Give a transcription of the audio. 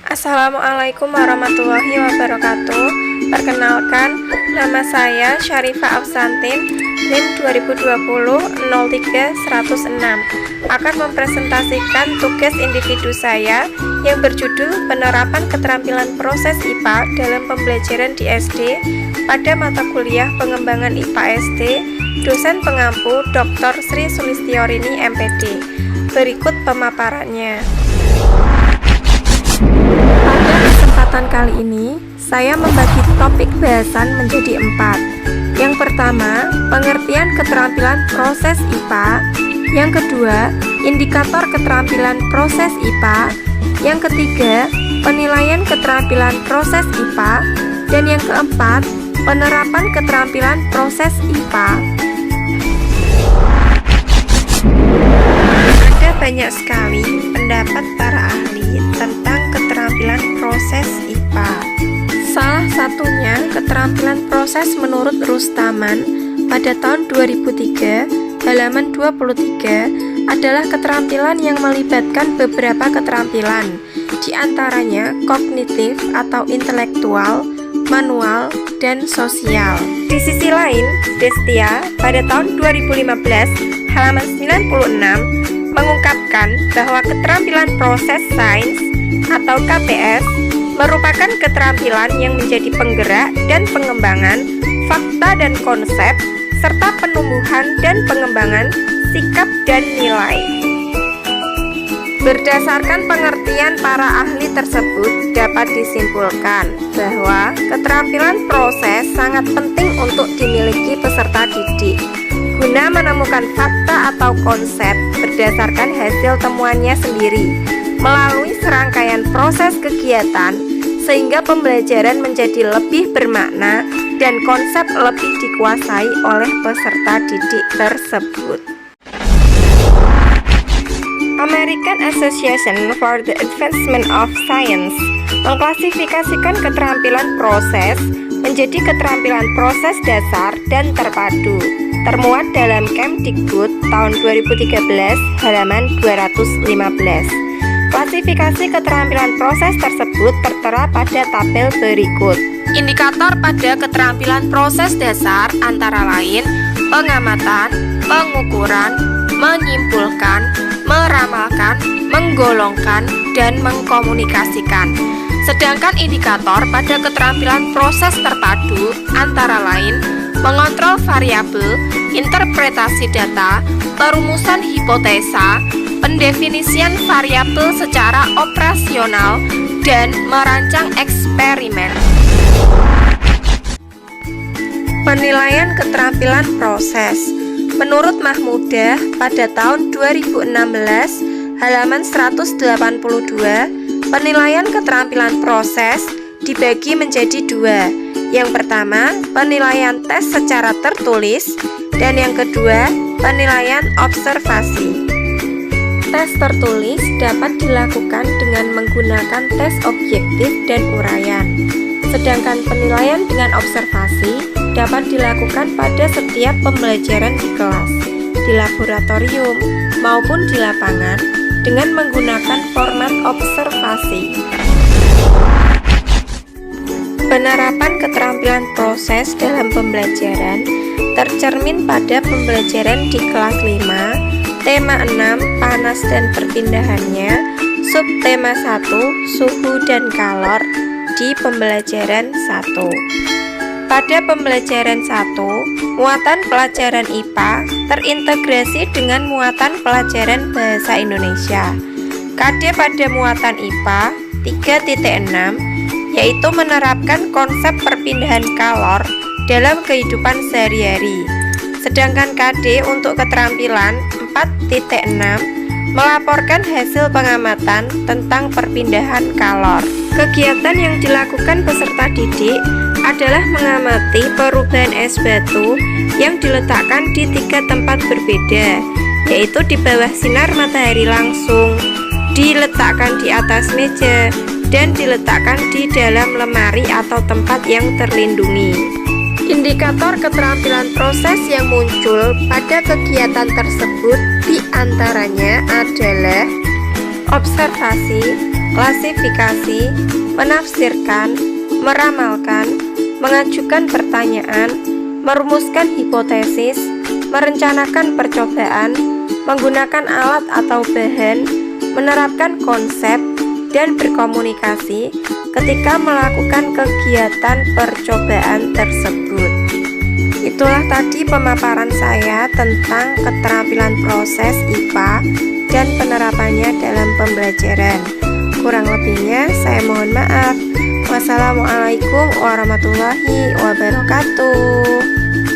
Assalamualaikum warahmatullahi wabarakatuh. Perkenalkan, nama saya Syarifah Afsantin, NIM 2020-03-106, akan mempresentasikan tugas individu saya yang berjudul Penerapan Keterampilan Proses IPA dalam Pembelajaran di SD pada mata kuliah Pengembangan IPA SD, dosen pengampu Dr. Sri Sulistiorini MPD. Berikut pemaparannya. Pada kesempatan kali ini, saya membagi topik bahasan menjadi 4. Yang pertama, pengertian keterampilan proses IPA. Yang kedua, indikator keterampilan proses IPA. Yang ketiga, penilaian keterampilan proses IPA. Dan yang keempat, penerapan keterampilan proses IPA. Ada banyak sekali pendapat para ahli tentang keterampilan proses IPA. Salah satunya keterampilan proses menurut Rustaman pada tahun 2003 halaman 23 adalah keterampilan yang melibatkan beberapa keterampilan, di antaranya kognitif atau intelektual, manual, dan sosial. Di sisi lain, Destia pada tahun 2015 halaman 96 mengungkapkan bahwa keterampilan proses sains atau KPS merupakan keterampilan yang menjadi penggerak dan pengembangan fakta dan konsep serta penumbuhan dan pengembangan sikap dan nilai. Berdasarkan pengertian para ahli tersebut, dapat disimpulkan bahwa keterampilan proses sangat penting untuk dimiliki peserta didik guna menemukan fakta atau konsep berdasarkan hasil temuannya sendiri melalui serangkaian proses kegiatan, sehingga pembelajaran menjadi lebih bermakna dan konsep lebih dikuasai oleh peserta didik tersebut. American Association for the Advancement of Science mengklasifikasikan keterampilan proses menjadi keterampilan proses dasar dan terpadu, termuat dalam Kemdikbud tahun 2013 halaman 215. Klasifikasi keterampilan proses tersebut tertera pada tabel berikut. Indikator pada keterampilan proses dasar antara lain pengamatan, pengukuran, menyimpulkan, meramalkan, menggolongkan, dan mengkomunikasikan. Sedangkan indikator pada keterampilan proses terpadu antara lain mengontrol variabel, interpretasi data, perumusan hipotesa, pendefinisian variabel secara operasional, dan merancang eksperimen. Penilaian keterampilan proses. Menurut Mahmudah pada tahun 2016 halaman 182, penilaian keterampilan proses dibagi menjadi 2. Yang pertama, penilaian tes secara tertulis, dan yang kedua, penilaian observasi. Tes tertulis dapat dilakukan dengan menggunakan tes objektif dan uraian. Sedangkan penilaian dengan observasi dapat dilakukan pada setiap pembelajaran di kelas, di laboratorium, maupun di lapangan dengan menggunakan format observasi. Penerapan keterampilan proses dalam pembelajaran tercermin pada pembelajaran di kelas 5, tema 6, panas dan perpindahannya, subtema 1, suhu dan kalor di pembelajaran 1. Pada pembelajaran 1, muatan pelajaran IPA terintegrasi dengan muatan pelajaran Bahasa Indonesia. KD pada muatan IPA 3.6 yaitu menerapkan konsep perpindahan kalor dalam kehidupan sehari-hari. Sedangkan KD untuk keterampilan 4.6 melaporkan hasil pengamatan tentang perpindahan kalor. Kegiatan yang dilakukan peserta didik adalah mengamati perubahan es batu yang diletakkan di 3 tempat berbeda, yaitu di bawah sinar matahari langsung, diletakkan di atas meja, dan diletakkan di dalam lemari atau tempat yang terlindungi. Indikator keterampilan proses yang muncul pada kegiatan tersebut diantaranya adalah observasi, klasifikasi, menafsirkan, meramalkan, mengajukan pertanyaan, merumuskan hipotesis, merencanakan percobaan, menggunakan alat atau bahan, menerapkan konsep, dan berkomunikasi ketika melakukan kegiatan percobaan tersebut. Itulah tadi pemaparan saya tentang keterampilan proses IPA dan penerapannya dalam pembelajaran. Kurang lebihnya saya mohon maaf. Wassalamualaikum warahmatullahi wabarakatuh.